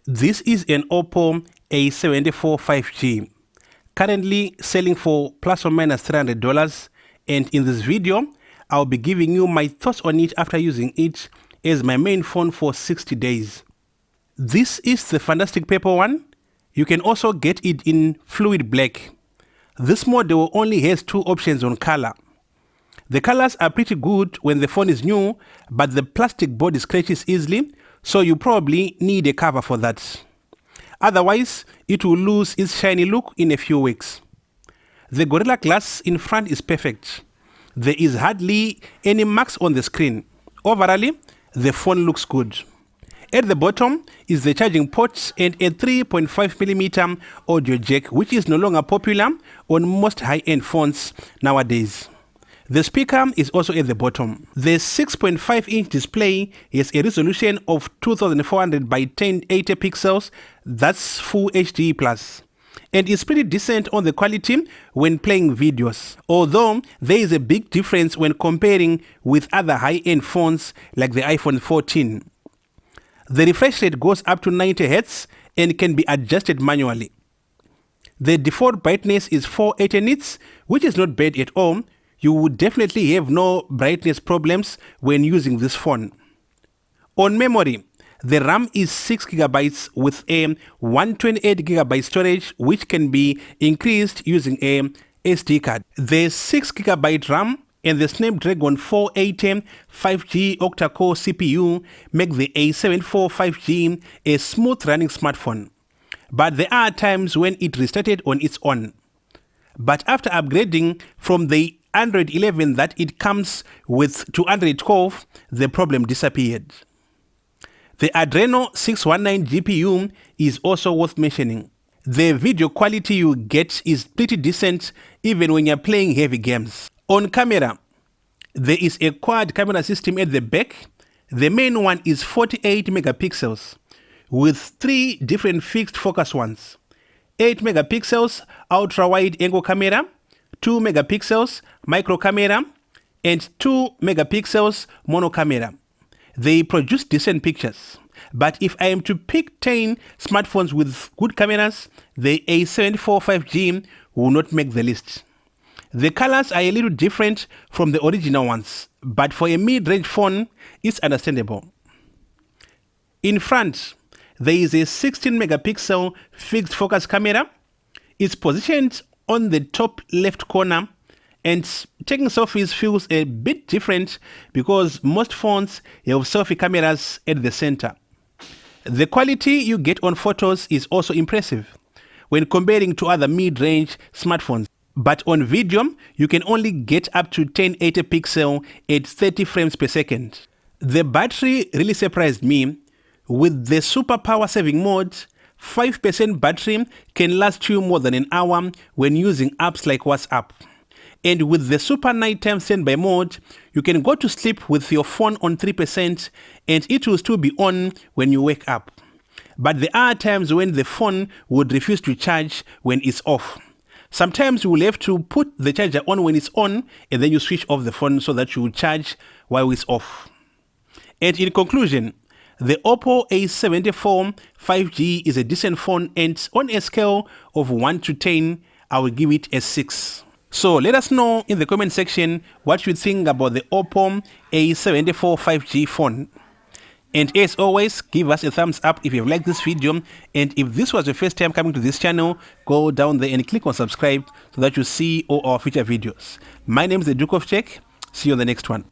This is an Oppo A74 5G, currently selling for plus or minus $300, and in this video, I'll be giving you my thoughts on it after using it as my main phone for 60 days. This is the fantastic paper one. You can also get it in fluid black. This model only has two options on color. The colors are pretty good when the phone is new, but the plastic body scratches easily, so you probably need a cover for that. Otherwise, it will lose its shiny look in a few weeks. The Gorilla Glass in front is perfect. There is hardly any marks on the screen. Overall, the phone looks good. At the bottom is the charging port and a 3.5mm audio jack, which is no longer popular on most high-end phones nowadays. The speaker is also at the bottom. The 6.5-inch display has a resolution of 2400 by 1080 pixels. That's full HD plus. And it's pretty decent on the quality when playing videos. Although there is a big difference when comparing with other high-end phones like the iPhone 14. The refresh rate goes up to 90 Hz and can be adjusted manually. The default brightness is 480 nits, which is not bad at all. You would definitely have no brightness problems when using this phone. On memory, the RAM is 6GB with a 128GB storage, which can be increased using a SD card. The 6GB RAM and the Snapdragon 480 5G octa-core CPU make the A74 5G a smooth running smartphone. But there are times when it restarted on its own. But after upgrading from the Android 11 that it comes with to Android 12, the problem disappeared. The Adreno 619 GPU is also worth mentioning. The video quality you get is pretty decent even when you're playing heavy games. On camera, there is a quad camera system at the back. The main one is 48 megapixels with three different fixed focus ones. 8 megapixels ultra wide angle camera, 2 megapixels micro camera, and 2 megapixels mono camera. They produce decent pictures. But if I am to pick 10 smartphones with good cameras, the A74 5G will not make the list. The colors are a little different from the original ones, but for a mid-range phone, it's understandable. In front, there is a 16 megapixel fixed focus camera. It's positioned on the top left corner, and taking selfies feels a bit different because most phones have selfie cameras at the center. The quality you get on photos is also impressive when comparing to other mid-range smartphones. But on video, you can only get up to 1080 pixel at 30 frames per second. The battery really surprised me. With the super power saving mode, 5% battery can last you more than an hour when using apps like WhatsApp. And with the super nighttime standby mode, you can go to sleep with your phone on 3% and it will still be on when you wake up. But there are times when the phone would refuse to charge when it's off. Sometimes you will have to put the charger on when it's on and then you switch off the phone so that you will charge while it's off. And in conclusion, the Oppo A74 5G is a decent phone, and on a scale of 1 to 10, I will give it a 6. So let us know in the comment section what you think about the Oppo A74 5G phone. And as always, give us a thumbs up if you've liked this video, and if this was your first time coming to this channel, go down there and click on subscribe so that you see all our future videos. My name is the Duke of Tech. See you on the next one.